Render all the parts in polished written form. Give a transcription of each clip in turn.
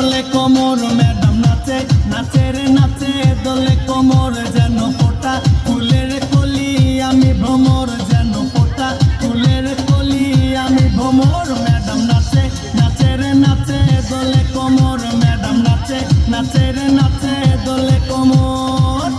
দোলে কোমর ম্যাডাম নাচে নাচে রে নাচে দোলে কোমর যেন ফোটা ফুলের কলি আমি ভ্রমর যেন ফোটা ফুলের কলি আমি ভ্রমর ম্যাডাম নাচে নাচে রে নাচে দোলে কোমর ম্যাডাম নাচে নাচে রে নাচে দোলে কোমর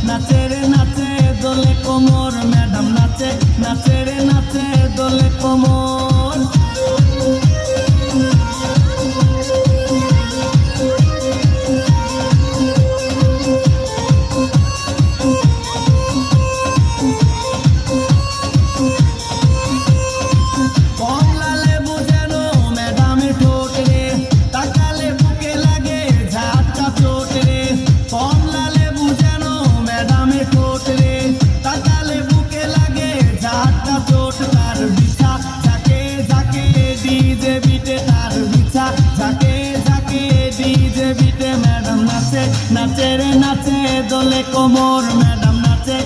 নাচে রে নাচে দোলে কোমর ম্যাডাম নাচে নাচে রে নাচে দোলে কোমর কমলা লেবু যেন ম্যাডামের ঠোঁট রে তাকালে বুকে লাগে ঝাটকা চোট রে কমলা লেবু যেন ম্যাডামের ঠোঁট রে তাকালে বুকে লাগে ঝাটকা চোট তার বিছা ঝাঁকে ঝাঁকে ডিজে বিটে তার বিছা ঝাঁকে ঝাঁকে ডিজে বিটে ম্যাডাম নাচে নাচে রে নাচে দোলে কোমর ম্যাডাম নাচে